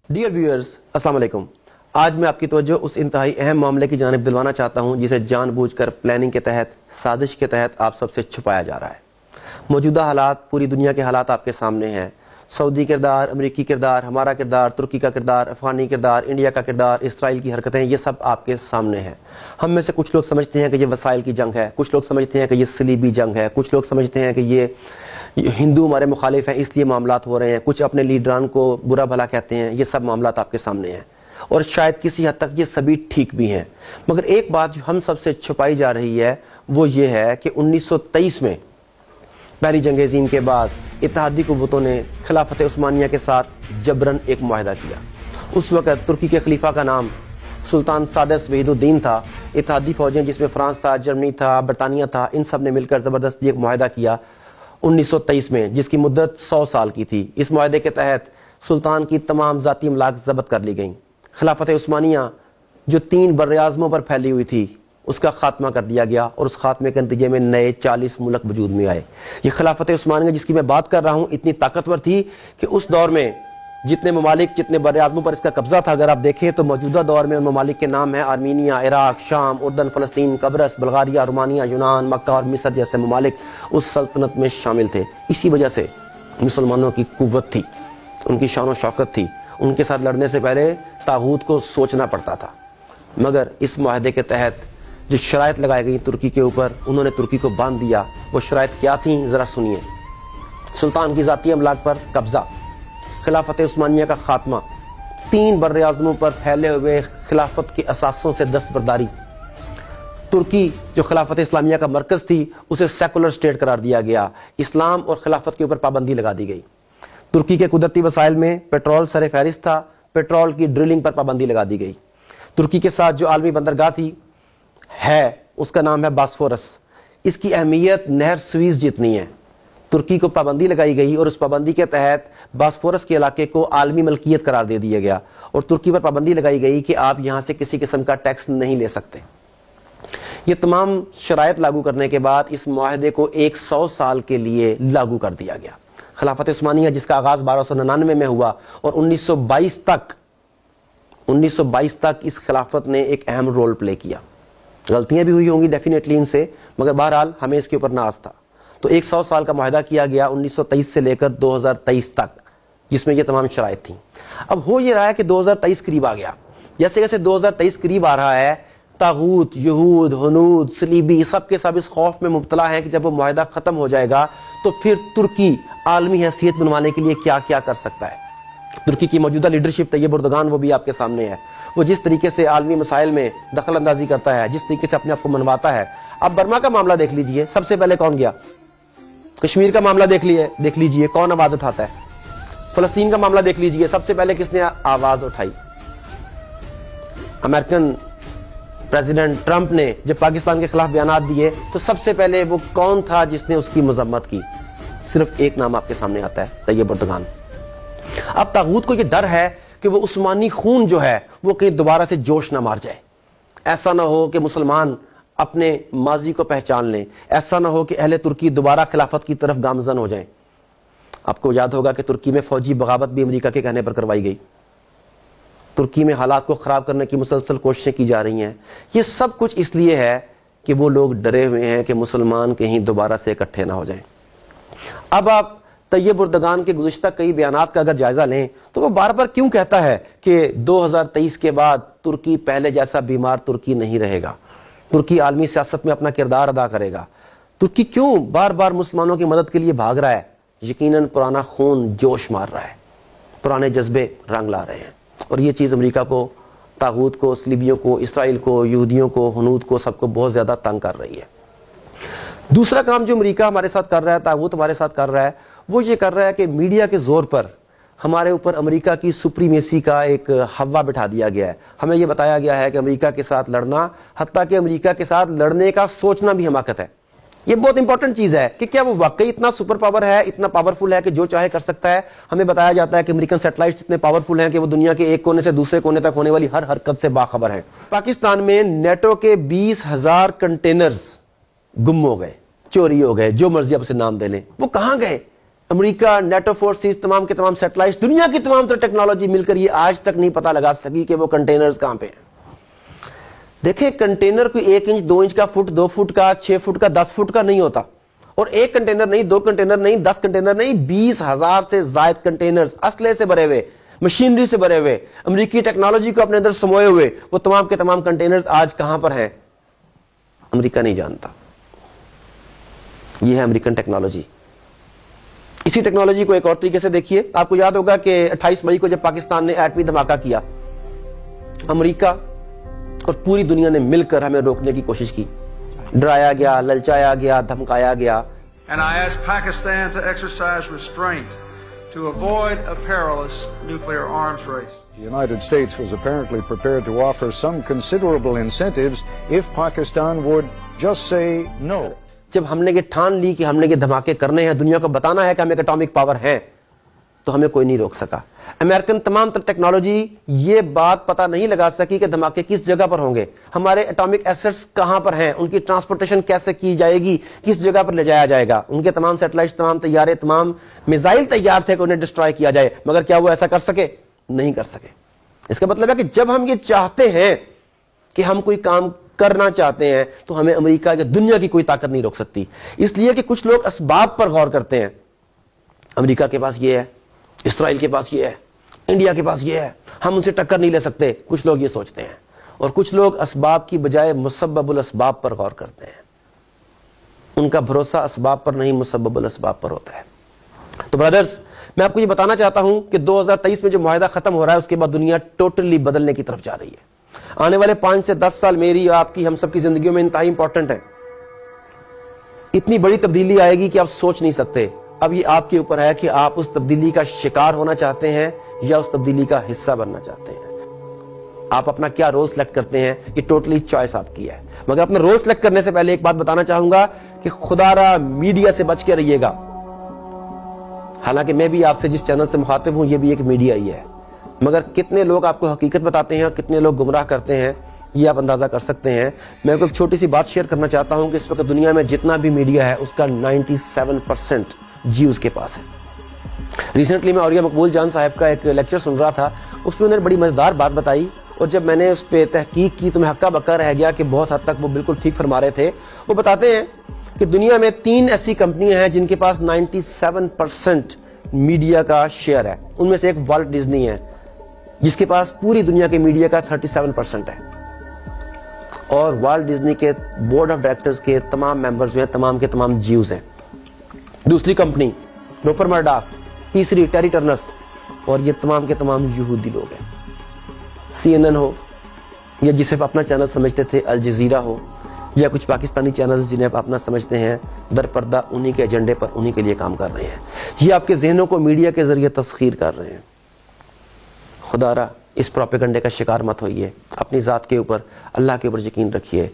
Dear viewers, अस्सलाम वालेकुम। आज मैं आपकी तवज्जो उस इंतहाई अहम मामले की जानिब दिलवाना चाहता हूं जिसे जानबूझकर प्लानिंग के तहत, साजिश के तहत आप सबसे छुपाया जा रहा है। मौजूदा हालात, पूरी दुनिया के हालात आपके सामने हैं। सऊदी किरदार, अमेरिकी किरदार, हमारा किरदार, तुर्की का किरदार, अफगानी किरदार, इंडिया का किरदार, इसराइल की हरकतें, ये सब आपके सामने हैं। हम में से कुछ लोग समझते हैं कि ये वसाइल की जंग है, कुछ लोग समझते हैं कि ये सलीबी जंग है, कुछ लोग समझते हैं कि ये हिंदू हमारे मुखालिफ हैं इसलिए मामलात हो रहे हैं, कुछ अपने लीडरान को बुरा भला कहते हैं। ये सब मामलात आपके सामने हैं और शायद किसी हद तक ये सभी ठीक भी हैं। मगर एक बात जो हम सबसे छुपाई जा रही है वो ये है कि 1923 में पहली जंग अज़ीम के बाद इत्तेहादी कुव्वतों ने खिलाफत उस्मानिया के साथ जबरन एक मुआहदा किया। उस वक्त तुर्की के खलीफा का नाम सुल्तान सादस वहीदुद्दीन था। इत्तेहादी फौजें जिसमें फ्रांस था, जर्मनी था, बरतानिया था, इन सब ने मिलकर जबरदस्ती एक मुआहदा किया 1923 में, जिसकी मुद्दत 100 साल की थी। इस मुआहदे के तहत सुल्तान की तमाम ज़ाती अमलाक जब्त कर ली गईं। खिलाफत उस्मानिया जो 3 बर्र-ए-आज़मों पर फैली हुई थी उसका खात्मा कर दिया गया और उस खात्मे के नतीजे में नए 40 मुल्क वजूद में आए। ये खिलाफत उस्मानिया जिसकी मैं बात कर रहा हूं इतनी ताकतवर थी कि उस दौर में जितने ममालिक, जितने बर्र-ए-आज़मों पर इसका कब्जा था, अगर आप देखें तो मौजूदा दौर में उन ममालिक के नाम है आर्मीनिया, इराक, शाम, उर्दन, फलस्तीन, कब्रस, बुल्गारिया, रोमानिया, यूनान, मक्का और मिस्र जैसे ममालिक उस सल्तनत में शामिल थे। इसी वजह से मुसलमानों की कुव्वत थी, उनकी शान और शौकत थी। उनके साथ लड़ने से पहले तागूत को सोचना पड़ता था। मगर इस मुआहदे के तहत जो शराइत लगाई गई तुर्की के ऊपर, उन्होंने तुर्की को बांध दिया। वो शराइत क्या थी जरा सुनिए। सुल्तान की ज़ाती अमलाक पर कब्जा, खिलाफत उस्मानिया का खात्मा, 3 बर्र-ए-आज़मों पर फैले हुए खिलाफत के असासों से दस्तबरदारी, तुर्की जो खिलाफत इस्लामिया का मरकज थी उसे सेकुलर स्टेट करार दिया गया, इस्लाम और खिलाफत के ऊपर पाबंदी लगा दी गई। तुर्की के कुदरती वसाइल में पेट्रोल सरे फहरिस्त था, पेट्रोल की ड्रिलिंग पर पाबंदी लगा दी गई। तुर्की के साथ जो आलमी बंदरगाह थी उसका नाम है बास्फोरस। इसकी अहमियत नहर स्वीज जितनी है। तुर्की को पाबंदी लगाई गई और उस पाबंदी के तहत बास्फोरस के इलाके को आलमी मलकियत करार दे दिया गया और तुर्की पर पाबंदी लगाई गई कि आप यहां से किसी किस्म का टैक्स नहीं ले सकते। ये तमाम शराइत लागू करने के बाद इस मुआहदे को 100 साल के लिए लागू कर दिया गया। खिलाफत उस्मानिया जिसका आगाज 1299 में हुआ और 1922 तक इस खिलाफत ने एक अहम रोल प्ले किया। गलतियां भी हुई होंगी डेफिनेटली इनसे, मगर बहरहाल हमें इसके ऊपर नाज था। तो 100 साल का मुआहदा किया गया 1923 से लेकर 2023 तक, जिसमें ये तमाम शराइत थी। अब हो ये रहा है कि 2023 करीब आ गया। जैसे जैसे 2023 करीब आ रहा है, तागूत, यहूद, हनूद, सलीबी सब के सब इस खौफ में मुब्तला हैं कि जब वो मुआहदा खत्म हो जाएगा तो फिर तुर्की आलमी हैसियत बनवाने के लिए क्या क्या कर सकता है। तुर्की की मौजूदा लीडरशिप तैयब एर्दोगान वो भी आपके सामने है। वो जिस तरीके से आलमी मसाइल में दखल अंदाजी करता है, जिस तरीके से अपने आप को मनवाता है। अब बर्मा का मामला देख लीजिए, सबसे पहले कौन गया? कश्मीर का मामला देख लीजिए कौन आवाज उठाता है। फलस्तीन का मामला देख लीजिए, सबसे पहले किसने आवाज उठाई? अमेरिकन प्रेसिडेंट ट्रंप ने जब पाकिस्तान के खिलाफ बयानात दिए तो सबसे पहले वो कौन था जिसने उसकी मजम्मत की? सिर्फ एक नाम आपके सामने आता है, तैयब एर्दोगान। अब तागूत को यह डर है कि वो उस्मानी खून जो है वो कहीं दोबारा से जोश ना मार जाए। ऐसा ना हो कि मुसलमान अपने माजी को पहचान लें, ऐसा ना हो कि अहले तुर्की दोबारा खिलाफत की तरफ गामजन हो जाएं। आपको याद होगा कि तुर्की में फौजी बगावत भी अमेरिका के कहने पर करवाई गई। तुर्की में हालात को खराब करने की मुसलसल कोशिशें की जा रही हैं। ये सब कुछ इसलिए है कि वो लोग डरे हुए हैं कि मुसलमान कहीं दोबारा से इकट्ठे ना हो जाएं। अब आप तैयब एर्दोगान के गुज़िश्ता कई बयानात का अगर जायजा लें तो वो बार बार क्यों कहता है कि 2023 के बाद तुर्की पहले जैसा बीमार तुर्की नहीं रहेगा, तुर्की आलमी सियासत में अपना किरदार अदा करेगा। तुर्की क्यों बार बार मुसलमानों की मदद के लिए भाग रहा है? यकीनन पुराना खून जोश मार रहा है, पुराने जज्बे रंग ला रहे हैं और ये चीज अमेरिका को, तागूत को, सलीबियों को, इसराइल को, यहूदियों को, हनूद को, सबको बहुत ज्यादा तंग कर रही है। दूसरा काम जो अमेरिका हमारे साथ कर रहा है, तागूत हमारे साथ कर रहा है, वो ये कर रहा है कि मीडिया के जोर पर हमारे ऊपर अमेरिका की सुप्रीमेसी का एक हवा बिठा दिया गया है। हमें यह बताया गया है कि अमेरिका के साथ लड़ना, हत्ता कि अमेरिका के साथ लड़ने का सोचना भी हमाकत है। यह बहुत इंपॉर्टेंट चीज है कि क्या वो वाकई इतना सुपर पावर है, इतना पावरफुल है कि जो चाहे कर सकता है। हमें बताया जाता है कि अमेरिकन सैटेलाइट्स इतने पावरफुल हैं कि वो दुनिया के एक कोने से दूसरे कोने तक होने वाली हर हरकत से बाखबर है। पाकिस्तान में नेटो के 20,000 कंटेनर्स गुम हो गए, चोरी हो गए, जो मर्जी आप उसे नाम दे लें। वो कहां गए? امریکہ، نیٹو فورسز، تمام کے تمام سیٹلائٹ، دنیا کی تمام تر ٹیکنالوجی مل کر یہ آج تک نہیں پتا لگا سکی کہ وہ کنٹینرز کہاں پہ ہیں۔ دیکھیں کنٹینر کوئی 1 انچ 2 انچ کا، فٹ 2 فٹ کا، 6 فٹ کا، 10 فٹ کا نہیں ہوتا، اور ایک کنٹینر نہیں، 2 کنٹینر نہیں، 10 کنٹینر نہیں، 20,000 سے زائد کنٹینرز اسلحے سے بھرے ہوئے، مشینری سے بھرے ہوئے، امریکی ٹیکنالوجی کو اپنے اندر سموئے ہوئے، وہ تمام کے تمام کنٹینرز آج کہاں پر ہیں امریکہ نہیں جانتا۔ یہ ہے امریکن ٹیکنالوجی۔ اسی ٹیکنالوجی کو ایک اور طریقے سے دیکھیے، آپ کو یاد ہوگا کہ 28 مئی کو جب پاکستان نے ایٹمی دھماکہ کیا، امریکہ اور پوری دنیا نے مل کر ہمیں روکنے کی کوشش کی، ڈرایا گیا، للچایا گیا، دھمکایا گیا۔ And I ask Pakistan to exercise restraint to avoid a perilous nuclear arms race. The United States was apparently prepared to offer some considerable incentives if Pakistan would just say no. جب ہم نے یہ ٹھان لی کہ ہم نے یہ دھماکے کرنے ہیں، دنیا کو بتانا ہے کہ ہم ایک اٹامک پاور ہیں، تو ہمیں کوئی نہیں روک سکا۔ امریکن تمام تر ٹیکنالوجی یہ بات پتہ نہیں لگا سکی کہ دھماکے کس جگہ پر ہوں گے، ہمارے اٹامک ایسٹس کہاں پر ہیں، ان کی ٹرانسپورٹیشن کیسے کی جائے گی، کس جگہ پر لے جایا جائے گا۔ ان کے تمام سیٹلائٹ، تمام طیارے، تمام میزائل تیار تھے کہ انہیں ڈسٹرائے کیا جائے، مگر کیا وہ ایسا کر سکے؟ نہیں کر سکے۔ اس کا مطلب ہے کہ جب ہم یہ چاہتے ہیں کہ ہم کوئی کام کرنا چاہتے ہیں تو ہمیں امریکہ یا دنیا کی کوئی طاقت نہیں روک سکتی۔ اس لیے کہ کچھ لوگ اسباب پر غور کرتے ہیں، امریکہ کے پاس یہ ہے، اسرائیل کے پاس یہ ہے، انڈیا کے پاس یہ ہے، ہم ان سے ٹکر نہیں لے سکتے، کچھ لوگ یہ سوچتے ہیں، اور کچھ لوگ اسباب کی بجائے مسبب الاسباب پر غور کرتے ہیں۔ ان کا بھروسہ اسباب پر نہیں، مسبب الاسباب پر ہوتا ہے۔ تو برادرز، میں آپ کو یہ بتانا چاہتا ہوں کہ 2023 میں جو معاہدہ ختم ہو رہا ہے، اس کے بعد دنیا ٹوٹلی بدلنے کی طرف جا رہی ہے۔ آنے والے 5 سے 10 سال میری، آپ کی، ہم سب کی زندگیوں میں انتہائی امپورٹنٹ ہیں۔ اتنی بڑی تبدیلی آئے گی کہ آپ سوچ نہیں سکتے۔ اب یہ آپ کے اوپر ہے کہ آپ اس تبدیلی کا شکار ہونا چاہتے ہیں یا اس تبدیلی کا حصہ بننا چاہتے ہیں۔ آپ اپنا کیا رول سلیکٹ کرتے ہیں، یہ ٹوٹلی چوائس آپ کی ہے۔ مگر اپنا رول سلیکٹ کرنے سے پہلے ایک بات بتانا چاہوں گا کہ خدا را میڈیا سے بچ کے رہیے گا۔ حالانکہ میں بھی آپ سے جس چینل سے مخاطب ہوں، یہ بھی ایک میڈیا ہی ہے، مگر کتنے لوگ آپ کو حقیقت بتاتے ہیں اور کتنے لوگ گمراہ کرتے ہیں، یہ آپ اندازہ کر سکتے ہیں۔ میں آپ کو ایک چھوٹی سی بات شیئر کرنا چاہتا ہوں کہ اس وقت دنیا میں جتنا بھی میڈیا ہے، اس کا 97% جیوز کے پاس ہے۔ ریسنٹلی میں اوریہ مقبول جان صاحب کا ایک لیکچر سن رہا تھا، اس میں انہوں نے بڑی مزیدار بات بتائی، اور جب میں نے اس پہ تحقیق کی تو میں ہکا بکا رہ گیا کہ بہت حد تک وہ بالکل ٹھیک فرما رہے تھے۔ وہ بتاتے ہیں کہ دنیا میں 3 ایسی کمپنیاں ہیں جن کے پاس 97% میڈیا کا شیئر ہے۔ ان میں سے ایک والٹ ڈزنی ہے، جس کے پاس پوری دنیا کے میڈیا کا 37% ہے، اور والٹ ڈزنی کے بورڈ آف ڈائریکٹرز کے تمام ممبرز جو ہیں، تمام کے تمام جیوز ہیں۔ دوسری کمپنی روپر مرڈاک، تیسری ٹیری ٹرنرس، اور یہ تمام کے تمام یہودی لوگ ہیں۔ CNN ہو یا جسے آپ اپنا چینل سمجھتے تھے، الجزیرہ ہو یا کچھ پاکستانی چینلز جنہیں آپ اپنا سمجھتے ہیں، در پردہ انہی کے ایجنڈے پر، انہی کے لیے کام کر رہے ہیں۔ یہ آپ کے ذہنوں کو میڈیا کے ذریعے تسخیر کر رہے ہیں۔ خدا را اس پروپیگنڈے کا شکار مت ہوئیے، اپنی ذات کے اوپر، اللہ کے اوپر یقین رکھیے۔